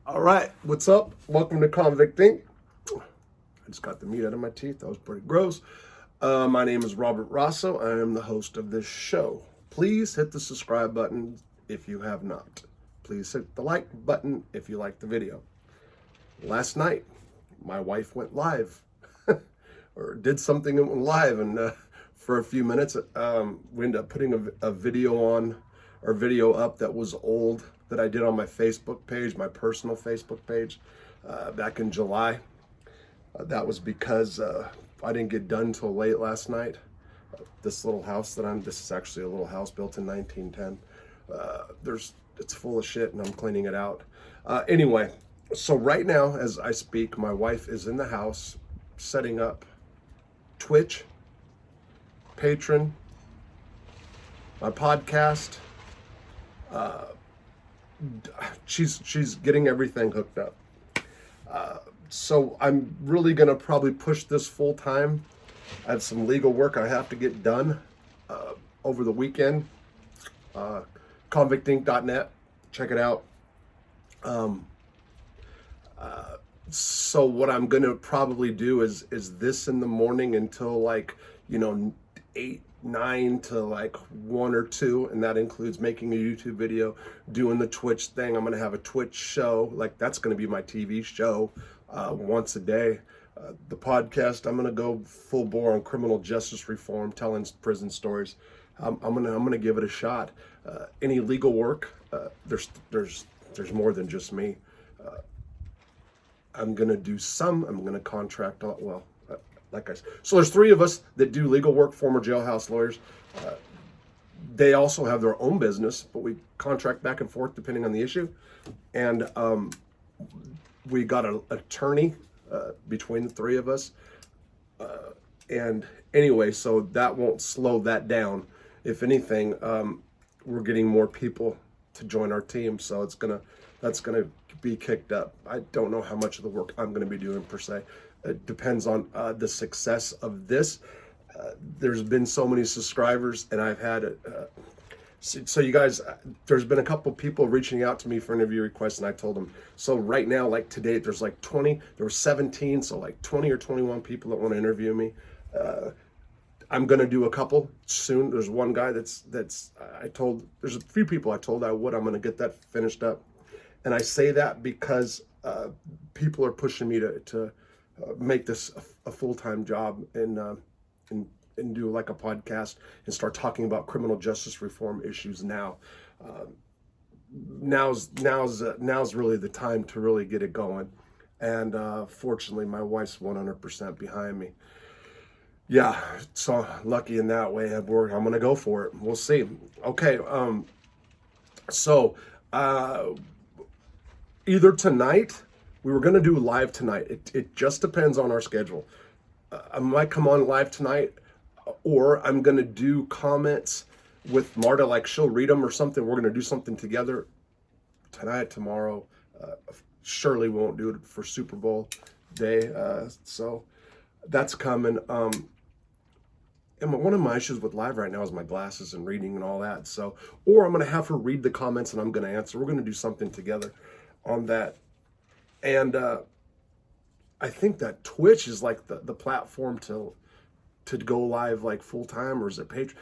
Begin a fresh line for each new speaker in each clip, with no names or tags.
All right, what's up? Welcome to Convict Inc. I just got the meat out of my teeth. That was pretty gross. My name is Robert Rosso. I am the host of this show. Please hit the subscribe button if you have not. Please hit the like button if you like the video. Last night, my wife went live or did something that went live, and for a few minutes, we ended up putting a video up that was old that I did on my Facebook page, my personal Facebook page, back in July. That was because I didn't get done till late last night. This little house this is actually a little house built in 1910. It's full of shit and I'm cleaning it out. Anyway, so right now as I speak, my wife is in the house setting up Twitch, Patreon, my podcast. She's getting everything hooked up. So I'm really gonna probably push this full time. I have some legal work I have to get done over the weekend. Convictinc.net, check it out. So what I'm gonna probably do is this in the morning until 8, 9 to 1 or 2, and that includes making a YouTube video, doing the Twitch thing. I'm gonna have a Twitch show, that's gonna be my TV show once a day. The podcast, I'm gonna go full bore on criminal justice reform, telling prison stories. I'm gonna give it a shot. Any legal work, there's more than just me. I'm gonna do some. I'm gonna contract. So there's 3 of us that do legal work, former jailhouse lawyers. They also have their own business, but we contract back and forth depending on the issue. And we got an attorney between the 3 of us. And anyway, so that won't slow that down. If anything, we're getting more people to join our team, so that's gonna be kicked up. I don't know how much of the work I'm gonna be doing per se. It depends on the success of this. There's been so many subscribers, and I've had so you guys, there's been a couple people reaching out to me for interview requests, and I told them. So right now, today, there's 20. There were 17, so 20 or 21 people that want to interview me. I'm gonna do a couple soon. There's one guy there's a few people I told I would. I'm gonna get that finished up, and I say that because people are pushing me to make this a full-time job and do a podcast and start talking about criminal justice reform issues now. Now's really the time to really get it going. And fortunately, my wife's 100% behind me. Yeah, so lucky in that way. I'm going to go for it. We'll see. Okay, so either tonight, we were going to do live tonight. It just depends on our schedule. I might come on live tonight, or I'm going to do comments with Marta, she'll read them or something. We're going to do something together tonight, tomorrow. Surely won't do it for Super Bowl day. So that's coming. And one of my issues with live right now is my glasses and reading and all that. So, or I'm going to have her read the comments and I'm going to answer. We're going to do something together on that. And I think that Twitch is the platform to go live full time, or is it Patreon?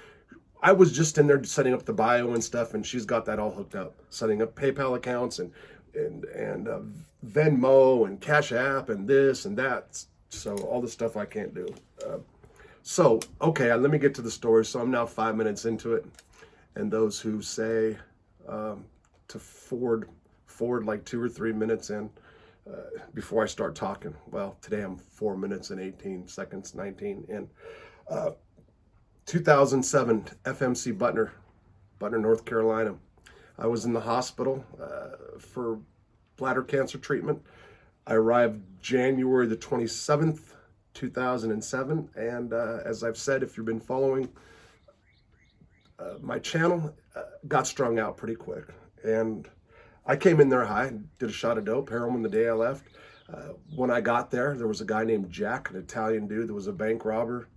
I was just in there setting up the bio and stuff, and she's got that all hooked up, setting up PayPal accounts and Venmo and Cash App and this and that. So all the stuff I can't do. So okay, let me get to the story. So I'm now 5 minutes into it, and those who say to forward 2 or 3 minutes in. Before I start talking. Well, today I'm 4 minutes and 18 seconds, 19 in. 2007, FMC Butner, North Carolina. I was in the hospital for bladder cancer treatment. I arrived January the 27th, 2007. And as I've said, if you've been following my channel, got strung out pretty quick. And I came in there high, did a shot of dope, heroin the day I left. When I got there was a guy named Jack, an Italian dude that was a bank robber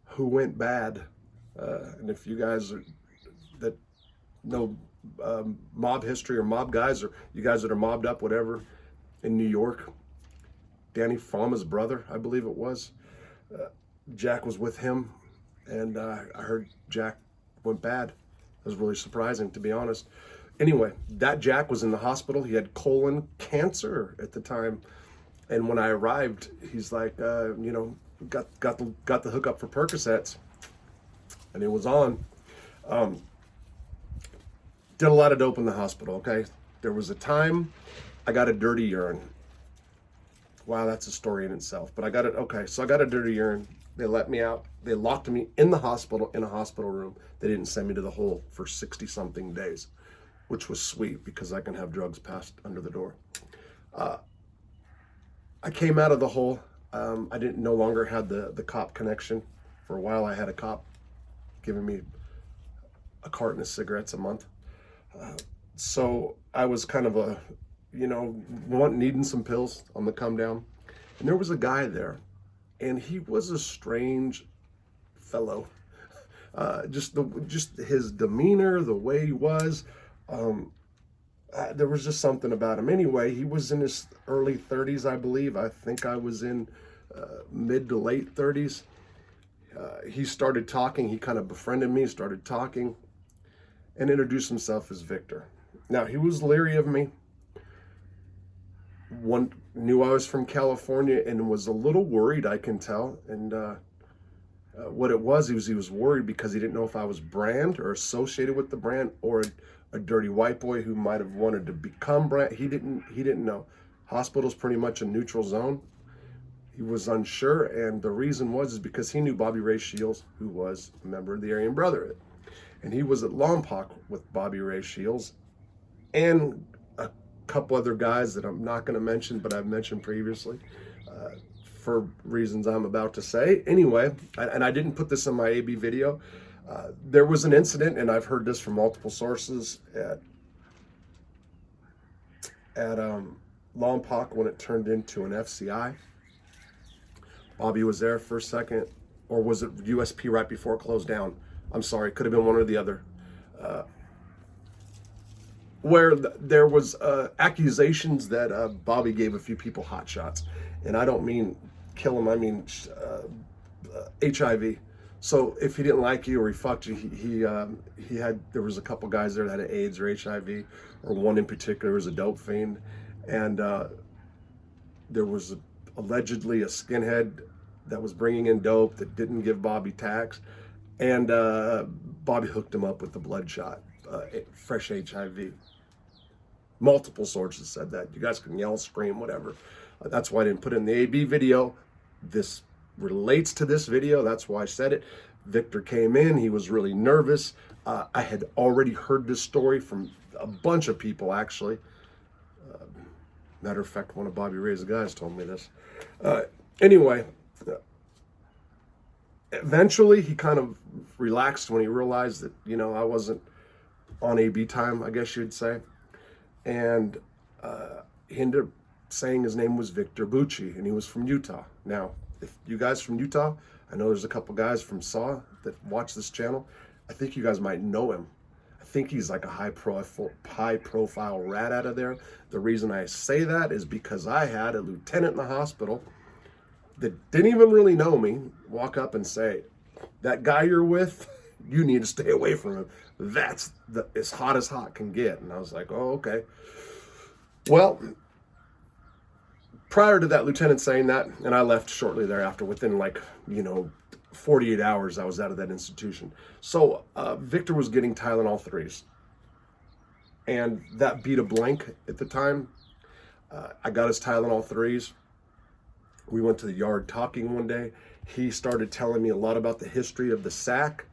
who went bad. And if you guys that know mob history or mob guys, or you guys that are mobbed up, whatever, in New York. Danny Froma's brother, I believe it was. Jack was with him, and I heard Jack went bad. It was really surprising, to be honest. Anyway, that Jack was in the hospital. He had colon cancer at the time, and when I arrived, he's like, got the hookup for Percocets, and it was on. Did a lot of dope in the hospital. Okay, there was a time I got a dirty urine. Wow, that's a story in itself. But I got it. Okay, so I got a dirty urine. They let me out. They locked me in the hospital, in a hospital room. They didn't send me to the hole for 60-something days, which was sweet because I can have drugs passed under the door. I came out of the hole. I didn't no longer had the cop connection. For a while, I had a cop giving me a carton of cigarettes a month. So I was kind of needing some pills on the come down. And there was a guy there, and he was a strange fellow. Just his demeanor, the way he was, there was just something about him. Anyway, he was in his early 30s, I believe. I think I was in mid to late 30s. He started talking. He kind of befriended me, started talking, and introduced himself as Victor. Now, he was leery of me. One knew I was from California and was a little worried, I can tell. And what it was, he was worried because he didn't know if I was brand or associated with the brand, or a dirty white boy who might have wanted to become brand. He didn't know. Hospital's pretty much a neutral zone. He was unsure, and the reason was because he knew Bobby Ray Shields, who was a member of the Aryan Brotherhood. And he was at Lompoc with Bobby Ray Shields and a couple other guys that I'm not going to mention, but I've mentioned previously for reasons I'm about to say. Anyway, and I didn't put this in my AB video. There was an incident, and I've heard this from multiple sources at Lompoc when it turned into an FCI. Bobby was there for a second, or was it USP right before it closed down? I'm sorry, it could have been one or the other. Where there was accusations that Bobby gave a few people hot shots. And I don't mean kill him, I mean HIV. So if he didn't like you or he fucked you, there was a couple guys there that had AIDS or HIV, or one in particular was a dope fiend. And there was allegedly a skinhead that was bringing in dope that didn't give Bobby tax. And Bobby hooked him up with the bloodshot, fresh HIV. Multiple sources said that. You guys can yell, scream, whatever. That's why I didn't put it in the AB video. This relates to this video. That's why I said it. Victor came in. He was really nervous. I had already heard this story from a bunch of people, actually. Matter of fact, one of Bobby Ray's guys told me this. Anyway, eventually he kind of relaxed when he realized that, I wasn't on AB time, I guess you'd say. And he ended up saying his name was Victor Bucci, and he was from Utah. Now, if you guys from Utah, I know there's a couple guys from SAW that watch this channel. I think you guys might know him. I think he's like a high profile rat out of there. The reason I say that is because I had a lieutenant in the hospital that didn't even really know me walk up and say, "That guy you're with, you need to stay away from him. That's as hot as hot can get." And I was like, "Oh, okay." Well, prior to that lieutenant saying that, and I left shortly thereafter, within 48 hours, I was out of that institution. So Victor was getting Tylenol 3s. And that beat a blank at the time. I got his Tylenol 3s. We went to the yard talking one day. He started telling me a lot about the history of the SAC.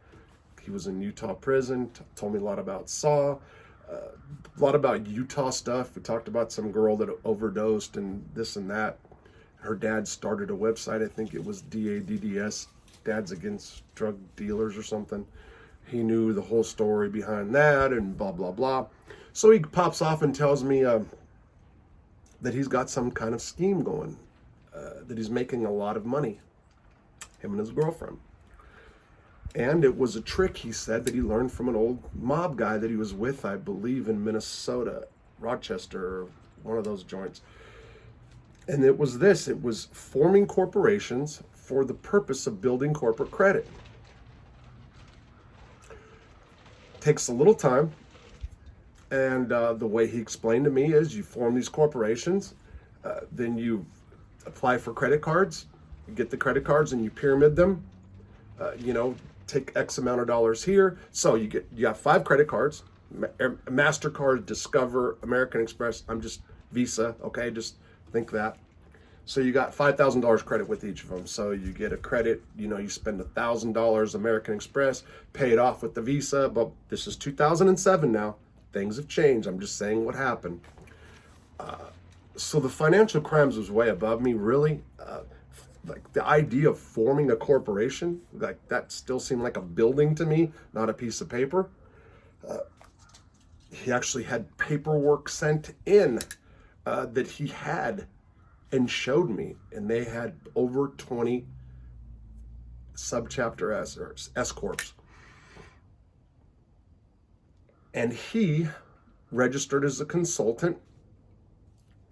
He was in Utah prison, told me a lot about SAW, a lot about Utah stuff. We talked about some girl that overdosed and this and that. Her dad started a website, I think it was DADDS, Dads Against Drug Dealers or something. He knew the whole story behind that and blah, blah, blah. So he pops off and tells me that he's got some kind of scheme going, that he's making a lot of money, him and his girlfriend. And it was a trick, he said, that he learned from an old mob guy that he was with, I believe, in Minnesota, Rochester, or one of those joints. And it was forming corporations for the purpose of building corporate credit. Takes a little time. And the way he explained to me is you form these corporations, then you apply for credit cards, you get the credit cards and you pyramid them, take X amount of dollars here. So you have 5 credit cards, MasterCard, Discover, American Express, Visa, okay, just think that. So you got $5,000 credit with each of them. So you get a credit, you spend $1,000 American Express, pay it off with the Visa, but this is 2007 now. Things have changed. I'm just saying what happened. So the financial crimes was way above me, really. Like the idea of forming a corporation, like that still seemed like a building to me, not a piece of paper. He actually had paperwork sent in that he had and showed me, and they had over 20 subchapter S or S corps. And he registered as a consultant,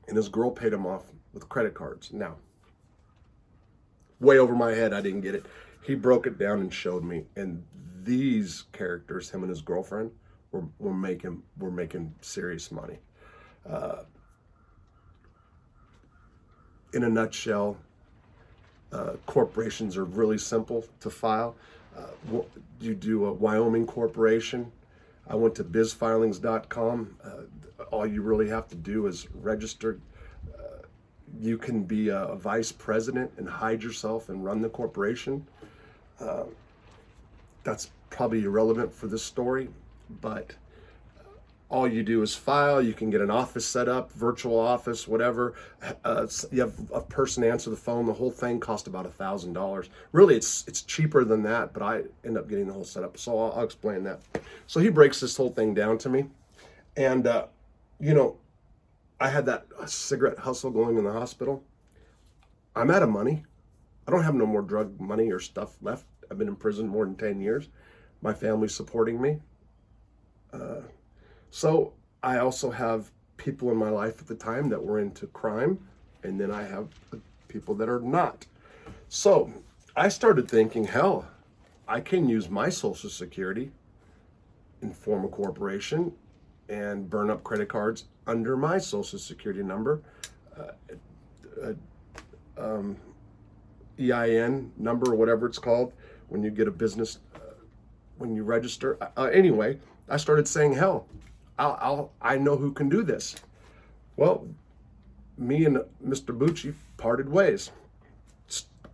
and his girl paid him off with credit cards. Now, way over my head, I didn't get it. He broke it down and showed me, and these characters, him and his girlfriend, were making serious money. In a nutshell, corporations are really simple to file. You do a Wyoming corporation. I went to bizfilings.com. All you really have to do is register. You can be a vice president and hide yourself and run the corporation. That's probably irrelevant for this story, but all you do is file. You can get an office set up, virtual office, whatever. You have a person answer the phone. The whole thing cost about $1,000. Really, it's cheaper than that, but I end up getting the whole setup. So I'll explain that. So he breaks this whole thing down to me, and I had that cigarette hustle going in the hospital. I'm out of money. I don't have no more drug money or stuff left. I've been in prison more than 10 years. My family's supporting me. So I also have people in my life at the time that were into crime, and then I have people that are not. So I started thinking, hell, I can use my Social Security and form a corporation and burn up credit cards under my Social Security number, EIN number, or whatever it's called, when you get a business, when you register. Anyway, I started saying, hell, I know who can do this. Well, me and Mr. Bucci parted ways.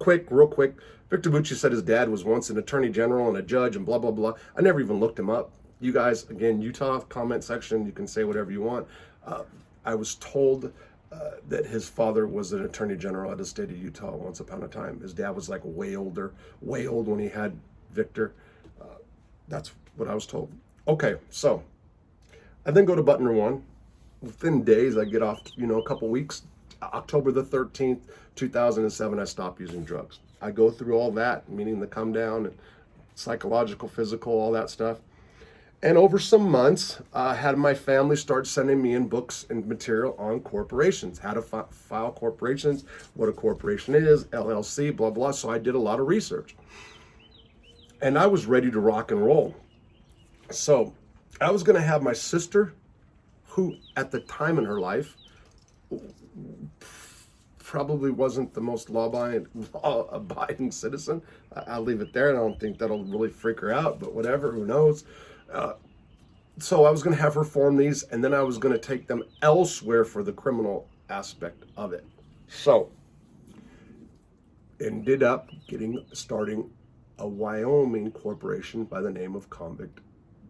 Real quick. Victor Bucci said his dad was once an attorney general and a judge and blah, blah, blah. I never even looked him up. You guys, again, Utah, comment section, you can say whatever you want. I was told that his father was an attorney general of the state of Utah once upon a time. His dad was like way old when he had Victor. That's what I was told. Okay, so I then go to Butner 1. Within days, I get off, a couple weeks. October the 13th, 2007, I stopped using drugs. I go through all that, meaning the come down, and psychological, physical, all that stuff. And over some months, I had my family start sending me in books and material on corporations, how to file corporations, what a corporation is, LLC, blah, blah. So I did a lot of research. And I was ready to rock and roll. So I was going to have my sister, who at the time in her life probably wasn't the most law-abiding citizen. I'll leave it there. I don't think that'll really freak her out, but whatever, who knows. So I was going to have her form these, and then I was going to take them elsewhere for the criminal aspect of it. So ended up starting a Wyoming corporation by the name of Convict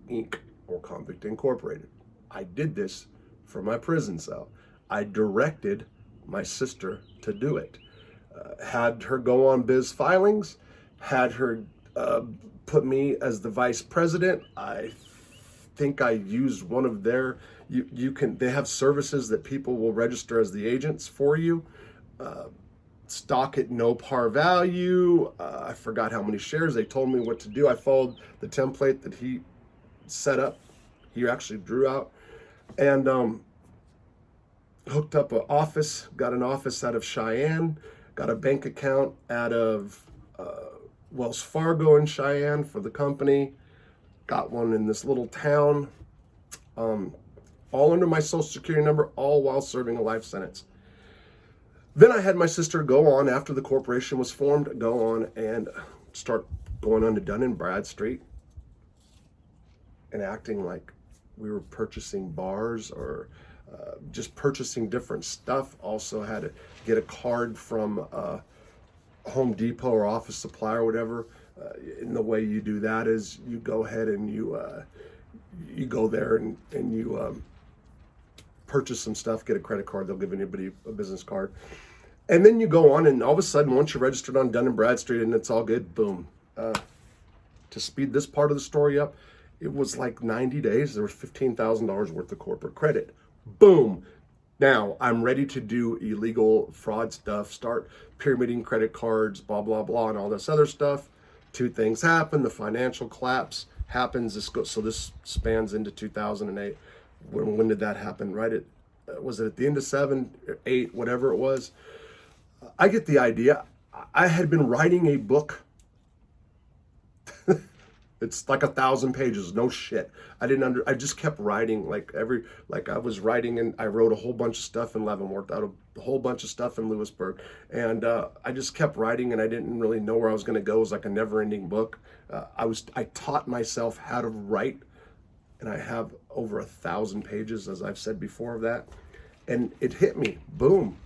Inc. or Convict Incorporated. I did this for my prison cell. I directed my sister to do it. Had her go on Biz Filings, had her put me as the vice president. I think I used one of their, they have services that people will register as the agents for you. stock at no par value. I forgot how many shares. They told me what to do. I followed the template that he set up. He actually drew out, and hooked up an office. Got an office out of Cheyenne. Got a bank account out of Wells Fargo in Cheyenne for the company. Got one in this little town. All under my social security number, all while serving a life sentence. Then I had my sister go on, after the corporation was formed, go on and start going on to Dun & Bradstreet and acting like we were purchasing bars or just purchasing different stuff. Also had to get a card from Home Depot or Office Supply or whatever. And the way you do that is you go ahead and you go there and you purchase some stuff, get a credit card. They'll give anybody a business card. And then you go on, and all of a sudden, once you're registered on Dun & Bradstreet and it's all good, boom. To speed this part of the story up, it was like 90 days. There was $15,000 worth of corporate credit. Boom. Now I'm ready to do illegal fraud stuff, start pyramiding credit cards, blah, blah, blah, and all this other stuff. Two things happen. The financial collapse happens. So this spans into 2008. When did that happen? Right was it at the end of 7, 8, whatever it was? I get the idea. I had been writing a book. It's like 1,000 pages. No shit. I just kept writing like I was writing, and I wrote a whole bunch of stuff in Leavenworth, out of a whole bunch of stuff in Lewisburg. And I just kept writing, and I didn't really know where I was going to go. It was like a never ending book. I taught myself how to write, and I have over 1,000 pages, as I've said before, of that. And it hit me, boom,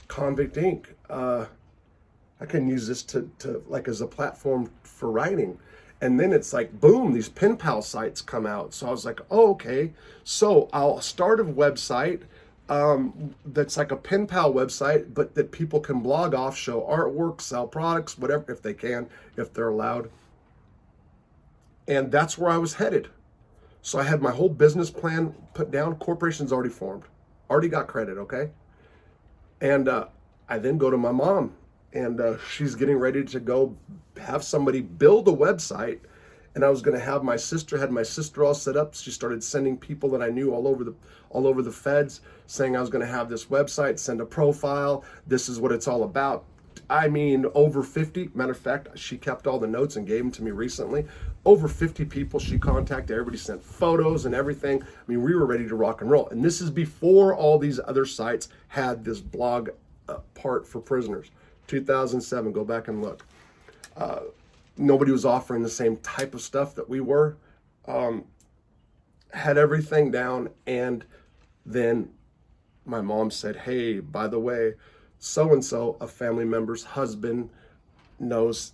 Convict Inc. I can use this to like as a platform for writing. And then it's like, boom, these pen pal sites come out. So I was like, oh, okay. So I'll start a website that's like a pen pal website, but that people can blog off, show artwork, sell products, whatever, if they can, if they're allowed. And that's where I was headed. So I had my whole business plan put down. Corporation's already formed, already got credit, okay? And I then go to my mom, and she's getting ready to go have somebody build a website. And I was going to have my sister all set up. She started sending people that I knew all over the feds, saying I was going to have this website, send a profile. This is what it's all about. I mean, over 50. Matter of fact, she kept all the notes and gave them to me recently. Over 50 people she contacted. Everybody sent photos and everything. I mean, we were ready to rock and roll. And this is before all these other sites had this blog part for prisoners. 2007, go back and look. Nobody was offering the same type of stuff that we were. Had everything down, and then my mom said, hey, by the way, so-and-so, a family member's husband, knows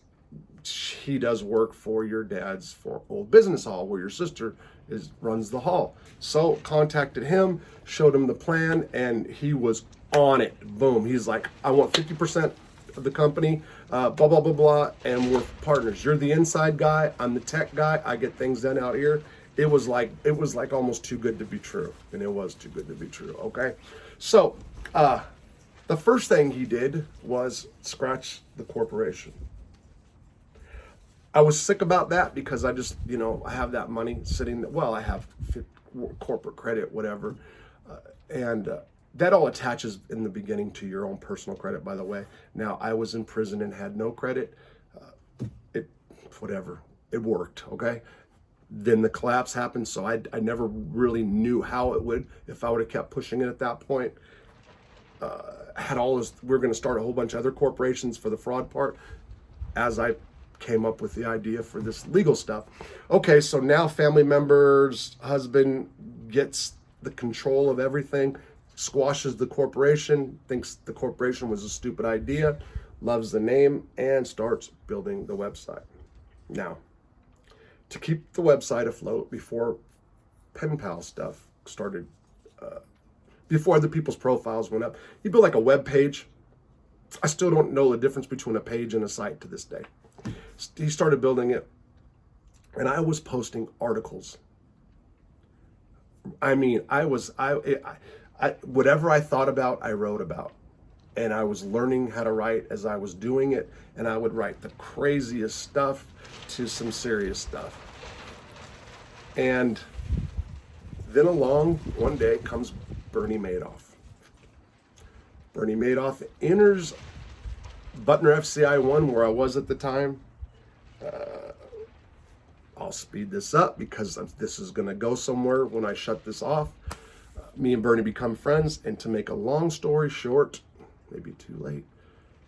he does work for your dad's for old business hall where your sister runs the hall. So contacted him, showed him the plan, and he was on it. Boom. He's like, I want 50% of the company, blah, blah, blah, blah, and we're partners. You're the inside guy. I'm the tech guy. I get things done out here. It was like almost too good to be true. And it was too good to be true. Okay. So, the first thing he did was scratch the corporation. I was sick about that because I just, I have that money sitting, I have corporate credit, whatever. And that all attaches in the beginning to your own personal credit, by the way. Now, I was in prison and had no credit. It worked, okay? Then the collapse happened, so I never really knew how it would, if I would have kept pushing it at that point. Had all this, we were going to start a whole bunch of other corporations for the fraud part as I came up with the idea for this legal stuff. Okay, so now family members, husband gets the control of everything, squashes the corporation, thinks the corporation was a stupid idea, loves the name, and starts building the website. Now, to keep the website afloat before pen pal stuff started, before other people's profiles went up, you build like a web page. I still don't know the difference between a page and a site to this day. He started building it, and I was posting articles. I mean, I whatever I thought about, I wrote about. and I was learning how to write as I was doing it, and I would write the craziest stuff to some serious stuff. And then along one day comes Bernie Madoff. Bernie Madoff enters Butner FCI 1, where I was at the time. I'll speed this up because this is going to go somewhere when I shut this off. Me and Bernie become friends, and to make a long story short, maybe too late,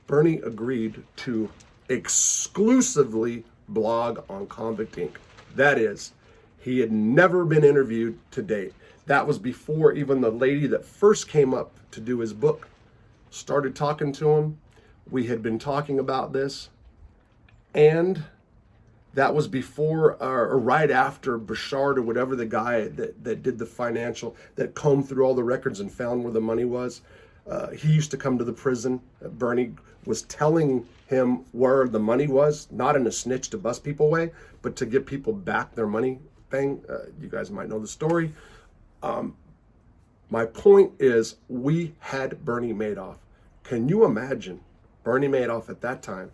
Bernie agreed to exclusively blog on Convict Inc. That is, he had never been interviewed to date. That was before even the lady that first came up to do his book started talking to him. We had been talking about this, and that was before or right after Bouchard or whatever, the guy that did the financial, that combed through all the records and found where the money was. He used to come to the prison. Bernie was telling him where the money was, not in a snitch to bust people way, but to give people back their money thing. You guys might know the story. My point is, we had Bernie Madoff. Can you imagine Bernie Madoff at that time?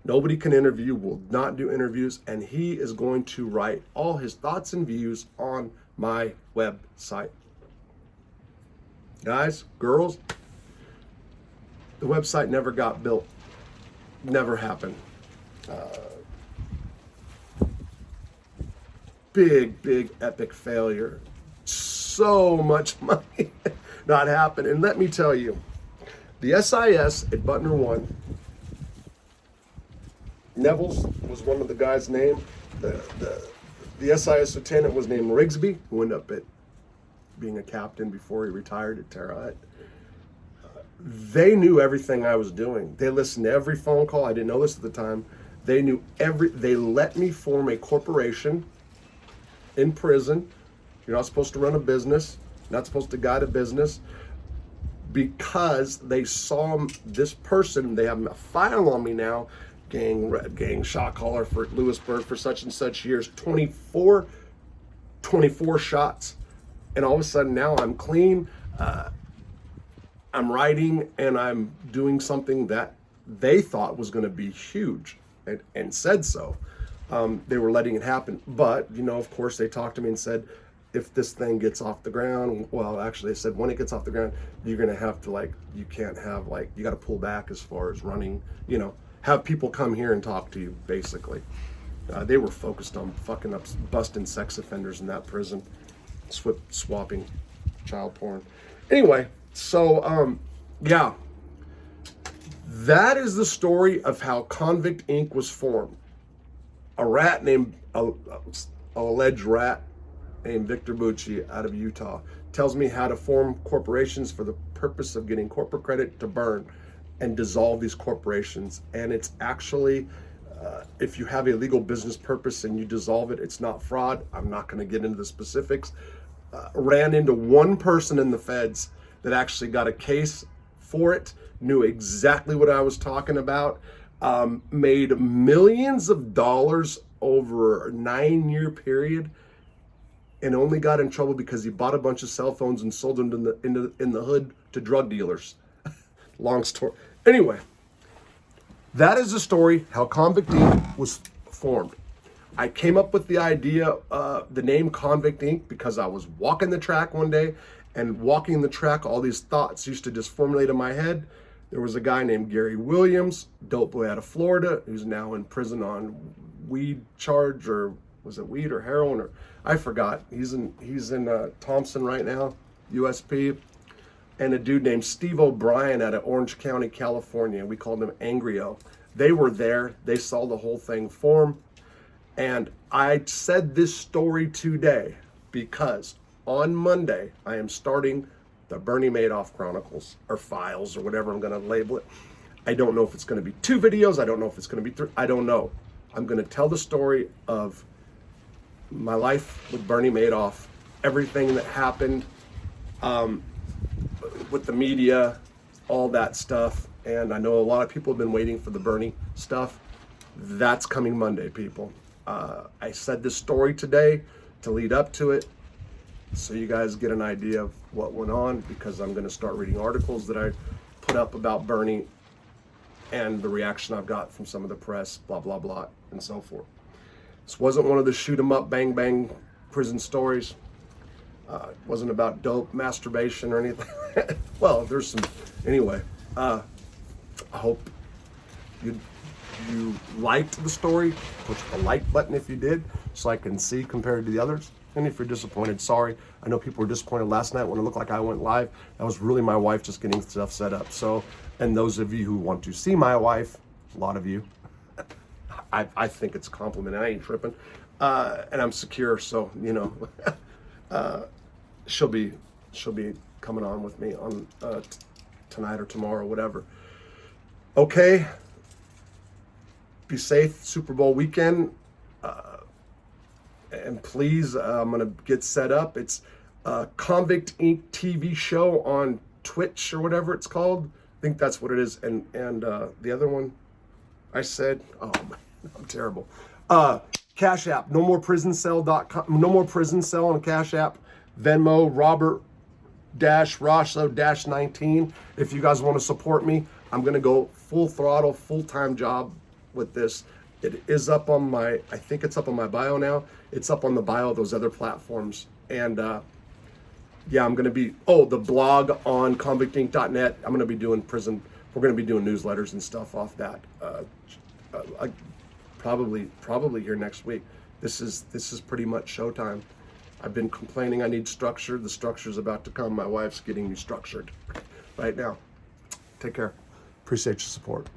Nobody can interview, will not do interviews, and he is going to write all his thoughts and views on my website. Guys, girls, the website never got built. Never happened. Big, epic failure. So much money not happened. And let me tell you, the SIS at Butner 1, Neville's was one of the guys' name. The SIS lieutenant was named Rigsby, who ended up being a captain before he retired at Terre Haute. They knew everything I was doing. They listened to every phone call. I didn't know this at the time. They knew they let me form a corporation in prison. You're not supposed to run a business, not supposed to guide a business, because they saw this person. They have a file on me now, gang shot caller for Lewisburg for such and such years, 24 shots. And all of a sudden now I'm clean. I'm writing, and I'm doing something that they thought was going to be huge, and said so. They were letting it happen. But, of course, they talked to me and said, if this thing gets off the ground, well, actually, they said, when it gets off the ground, you're going to have to, you can't have, you got to pull back as far as running, have people come here and talk to you, basically. They were focused on fucking up, busting sex offenders in that prison, swapping child porn. Anyway, so, yeah. That is the story of how Convict Inc. was formed. A rat named, alleged rat named Victor Bucci out of Utah tells me how to form corporations for the purpose of getting corporate credit to burn and dissolve these corporations. And it's actually, if you have a legal business purpose and you dissolve it, it's not fraud. I'm not going to get into the specifics. Ran into one person in the feds that actually got a case for it, knew exactly what I was talking about, made millions of dollars over a 9-year period, and only got in trouble because he bought a bunch of cell phones and sold them in the hood to drug dealers. Long story. Anyway, that is the story how Convict Inc. was formed. I came up with the idea, the name Convict Inc. because I was walking the track one day, and walking the track, all these thoughts used to just formulate in my head. There was a guy named Gary Williams, dope boy out of Florida, who's now in prison on weed charge, or was it weed or heroin, or I forgot. He's in Thompson right now, USP. And a dude named Steve O'Brien out of Orange County, California. We called him Angrio. They were there. They saw the whole thing form. And I said this story today because on Monday, I am starting the Bernie Madoff Chronicles, or Files, or whatever I'm going to label it. I don't know if it's going to be 2 videos. I don't know if it's going to be 3. I don't know. I'm going to tell the story of my life with Bernie Madoff, everything that happened with the media, all that stuff. And I know a lot of people have been waiting for the Bernie stuff. That's coming Monday, people. I said this story today to lead up to it, so you guys get an idea of what went on, because I'm going to start reading articles that I put up about Bernie and the reaction I've got from some of the press, blah, blah, blah, and so forth. This wasn't one of the shoot 'em up, bang, bang prison stories. It wasn't about dope, masturbation, or anything. Well, there's some, anyway. I hope you liked the story. Push the like button if you did, so I can see compared to the others. And if you're disappointed, sorry. I know people were disappointed last night when it looked like I went live. That was really my wife just getting stuff set up. So, and those of you who want to see my wife, a lot of you, I think it's a compliment. I ain't tripping. And I'm secure, so, you know, she'll be coming on with me on tonight or tomorrow, whatever. Okay. Be safe, Super Bowl weekend. And please, I'm going to get set up. It's Convict Inc. TV show on Twitch or whatever it's called. I think that's what it is. And the other one I said, oh, man, I'm terrible. Cash App, nomoreprisoncell.com, No More Prison Cell on Cash App. Venmo, Robert-Rosso-19. If you guys want to support me, I'm going to go full throttle, full-time job with this. It is up on my, I think it's up on my bio now. It's up on the bio of those other platforms. And yeah, I'm going to be, the blog on convictinc.net. I'm going to be doing we're going to be doing newsletters and stuff off that. Probably here next week. This is pretty much showtime. I've been complaining I need structure. The structure's about to come. My wife's getting me structured right now. Take care. Appreciate your support.